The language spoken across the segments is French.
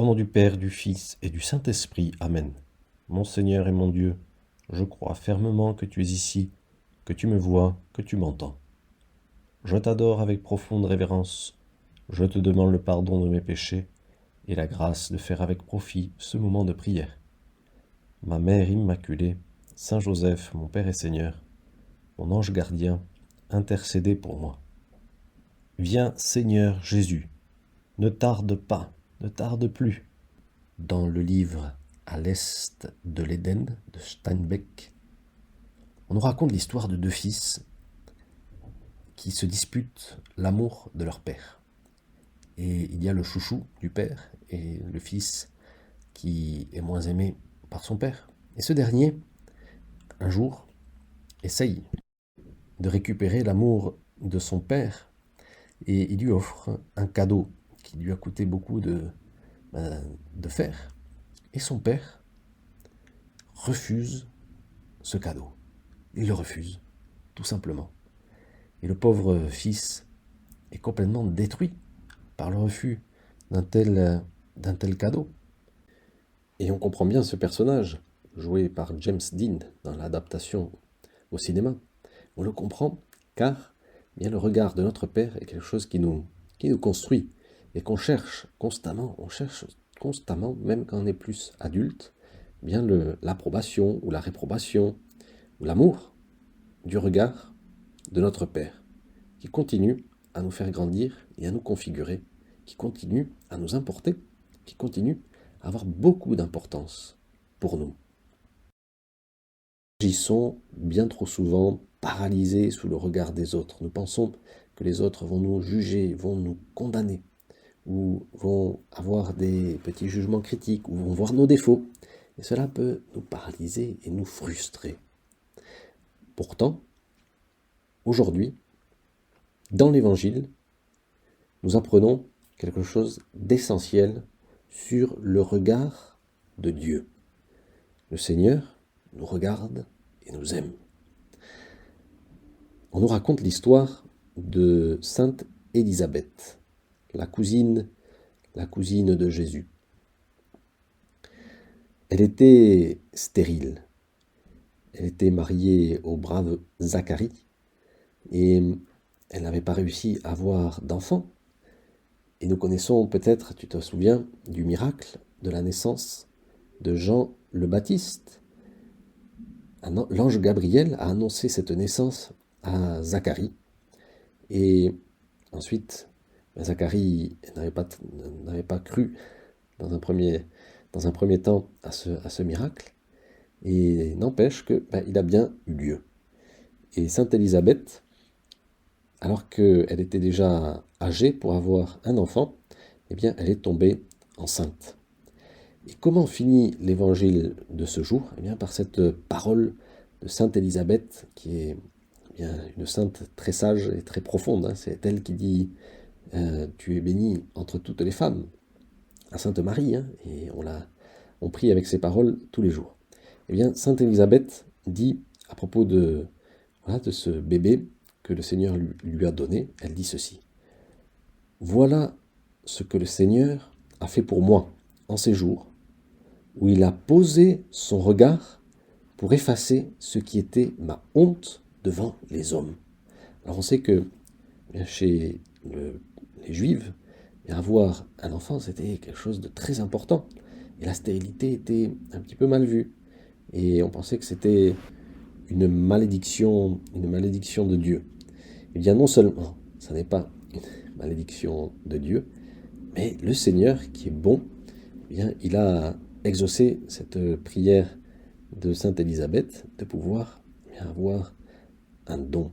Au nom du Père, du Fils et du Saint-Esprit. Amen. Mon Seigneur et mon Dieu, je crois fermement que tu es ici, que tu me vois, que tu m'entends. Je t'adore avec profonde révérence. Je te demande le pardon de mes péchés et la grâce de faire avec profit ce moment de prière. Ma Mère Immaculée, Saint Joseph, mon Père et Seigneur, mon ange gardien, intercédez pour moi. Viens, Seigneur Jésus, ne tarde pas, ne tarde plus. Dans le livre À l'est de l'Éden de Steinbeck, on nous raconte l'histoire de deux fils qui se disputent l'amour de leur père. Et il y a le chouchou du père et le fils qui est moins aimé par son père. Et ce dernier, un jour, essaye de récupérer l'amour de son père et il lui offre un cadeau qui lui a coûté beaucoup de fer. Et son père refuse ce cadeau. Il le refuse, tout simplement. Et le pauvre fils est complètement détruit par le refus d'un tel cadeau. Et on comprend bien ce personnage, joué par James Dean dans l'adaptation au cinéma. On le comprend car bien le regard de notre Père est quelque chose qui nous construit et qu'on cherche constamment. On cherche constamment, même quand on est plus adulte, bien l'approbation ou la réprobation ou l'amour du regard de notre Père, qui continue à nous faire grandir et à nous configurer, qui continue à nous importer, qui continue à avoir beaucoup d'importance pour nous. Nous agissons bien trop souvent paralysés sous le regard des autres. Nous pensons que les autres vont nous juger, vont nous condamner, ou vont avoir des petits jugements critiques, ou vont voir nos défauts. Et cela peut nous paralyser et nous frustrer. Pourtant, aujourd'hui, dans l'Évangile, nous apprenons quelque chose d'essentiel sur le regard de Dieu. Le Seigneur nous regarde et nous aime. On nous raconte l'histoire de Sainte Élisabeth, la cousine de Jésus. Elle était stérile. Elle était mariée au brave Zacharie et elle n'avait pas réussi à avoir d'enfant. Et nous connaissons peut-être, tu te souviens, du miracle de la naissance de Jean le Baptiste. L'ange Gabriel a annoncé cette naissance à Zacharie. Et ensuite, Zacharie n'avait pas cru dans un premier temps à ce miracle. Et n'empêche que il a bien eu lieu. Et Sainte Élisabeth, alors qu'elle était déjà âgée pour avoir un enfant, eh bien, elle est tombée enceinte. Et comment finit l'évangile de ce jour? Eh bien, par cette parole de Sainte Élisabeth, qui est bien une sainte très sage et très profonde. C'est elle qui dit tu es bénie entre toutes les femmes, la Sainte Marie, et on prie avec ces paroles tous les jours. Eh bien, Sainte Élisabeth dit à propos de ce bébé que le Seigneur lui a donné, elle dit ceci. Voilà ce que le Seigneur a fait pour moi en ces jours, où il a posé son regard pour effacer ce qui était ma honte devant les hommes. Alors on sait que chez les Juifs, avoir un enfant, c'était quelque chose de très important. Et la stérilité était un petit peu mal vue. Et on pensait que c'était une malédiction de Dieu. Eh bien non seulement, ça n'est pas une malédiction de Dieu, mais le Seigneur, qui est bon, eh bien, il a exaucé cette prière de Sainte Élisabeth de pouvoir avoir un don,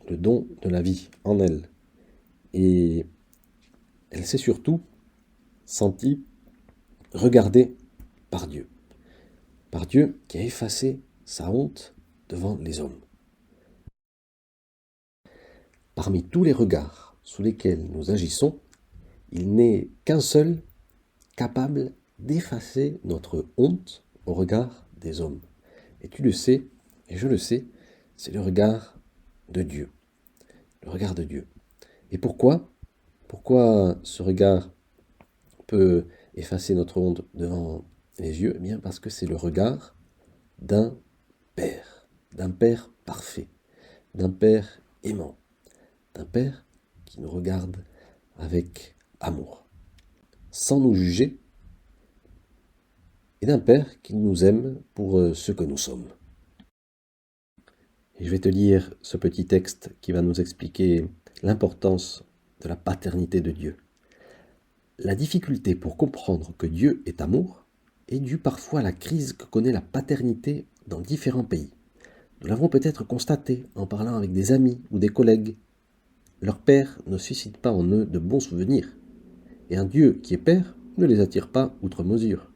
le don de la vie en elle. Et elle s'est surtout sentie regardée par Dieu qui a effacé sa honte devant les hommes. Parmi tous les regards sous lesquels nous agissons, il n'est qu'un seul capable d'effacer notre honte au regard des hommes. Et tu le sais, et je le sais, c'est le regard de Dieu. Le regard de Dieu. Et pourquoi ce regard peut effacer notre honte devant les yeux? Eh bien parce que c'est le regard d'un père parfait, d'un père aimant, d'un père qui nous regarde avec amour, sans nous juger, et d'un père qui nous aime pour ce que nous sommes. Et je vais te lire ce petit texte qui va nous expliquer l'importance de la paternité de Dieu. La difficulté pour comprendre que Dieu est amour est due parfois à la crise que connaît la paternité dans différents pays. Nous l'avons peut-être constaté en parlant avec des amis ou des collègues. Leur père ne suscite pas en eux de bons souvenirs, et un Dieu qui est père ne les attire pas outre mesure.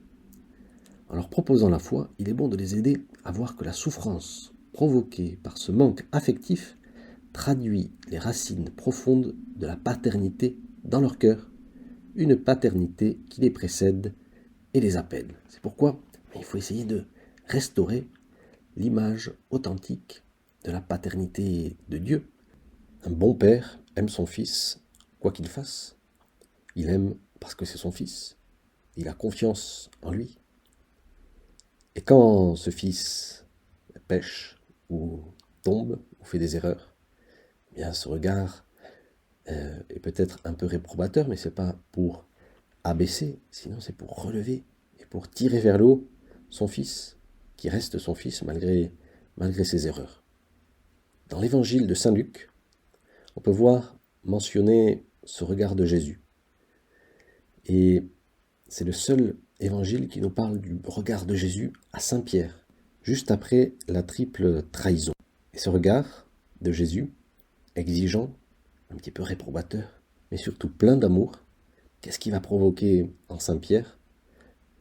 En leur proposant la foi, il est bon de les aider à voir que la souffrance provoquée par ce manque affectif traduit les racines profondes de la paternité dans leur cœur, une paternité qui les précède et les appelle. C'est pourquoi il faut essayer de restaurer l'image authentique de la paternité de Dieu. Un bon père aime son fils, quoi qu'il fasse. Il aime parce que c'est son fils. Il a confiance en lui. Et quand ce fils pêche ou tombe ou fait des erreurs, eh bien ce regard est peut-être un peu réprobateur, mais ce n'est pas pour abaisser, sinon c'est pour relever et pour tirer vers le haut son fils, qui reste son fils malgré ses erreurs. Dans l'évangile de Saint Luc, on peut voir mentionner ce regard de Jésus. Et c'est le seul évangile qui nous parle du regard de Jésus à Saint Pierre, juste après la triple trahison. Et ce regard de Jésus, exigeant, un petit peu réprobateur, mais surtout plein d'amour, qu'est-ce qui va provoquer en Saint Pierre?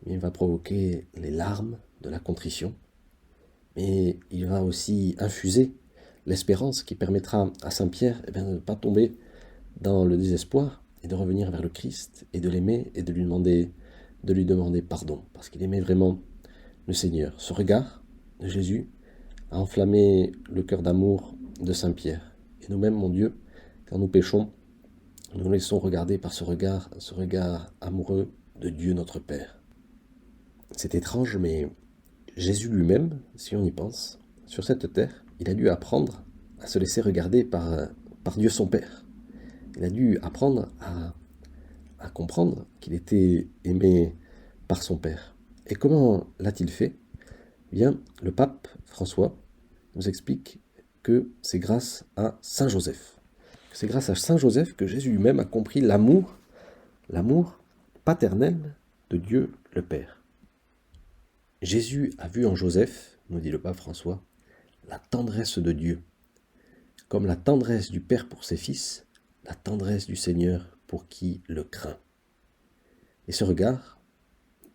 Il va provoquer les larmes de la contrition, mais il va aussi infuser l'espérance qui permettra à Saint Pierre de ne pas tomber dans le désespoir et de revenir vers le Christ et de l'aimer et de lui demander pardon, parce qu'il aimait vraiment le Seigneur. Ce regard de Jésus a enflammé le cœur d'amour de Saint Pierre. Et nous-mêmes, mon Dieu, quand nous péchons, nous nous laissons regarder par ce regard amoureux de Dieu notre Père. C'est étrange, mais Jésus lui-même, si on y pense, sur cette terre, il a dû apprendre à se laisser regarder par Dieu son Père. Il a dû apprendre à comprendre qu'il était aimé par son Père. Et comment l'a-t-il fait? Eh bien, le pape François nous explique que c'est grâce à Saint Joseph. C'est grâce à Saint Joseph que Jésus lui-même a compris l'amour paternel de Dieu le Père. Jésus a vu en Joseph, nous dit le pape François, la tendresse de Dieu, comme la tendresse du Père pour ses fils, la tendresse du Seigneur pour qui le craint. Et ce regard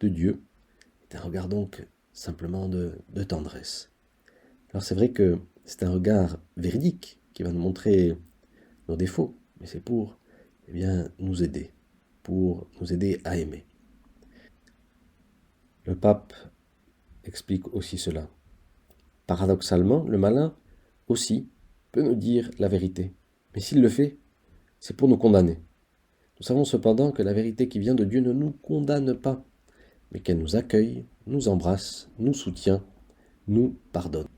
de Dieu est un regard donc simplement de tendresse. Alors c'est vrai que c'est un regard véridique qui va nous montrer nos défauts, mais c'est pour nous aider à aimer. Le pape explique aussi cela. Paradoxalement, le malin aussi peut nous dire la vérité, mais s'il le fait, c'est pour nous condamner. Nous savons cependant que la vérité qui vient de Dieu ne nous condamne pas, mais qu'elle nous accueille, nous embrasse, nous soutient, nous pardonne.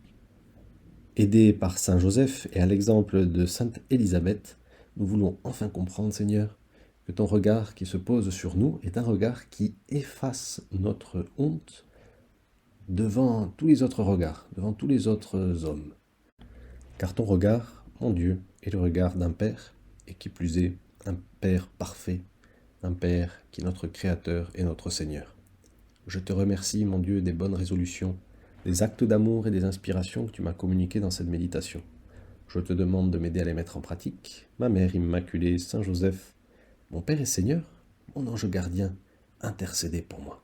Aidés par Saint Joseph et à l'exemple de Sainte Élisabeth, nous voulons enfin comprendre, Seigneur, que ton regard qui se pose sur nous est un regard qui efface notre honte devant tous les autres regards, devant tous les autres hommes. Car ton regard, mon Dieu, est le regard d'un Père, et qui plus est, un Père parfait, un Père qui est notre Créateur et notre Seigneur. Je te remercie, mon Dieu, des bonnes résolutions, des actes d'amour et des inspirations que tu m'as communiquées dans cette méditation. Je te demande de m'aider à les mettre en pratique. Ma Mère Immaculée, Saint Joseph, mon Père et Seigneur, mon ange gardien, intercédez pour moi.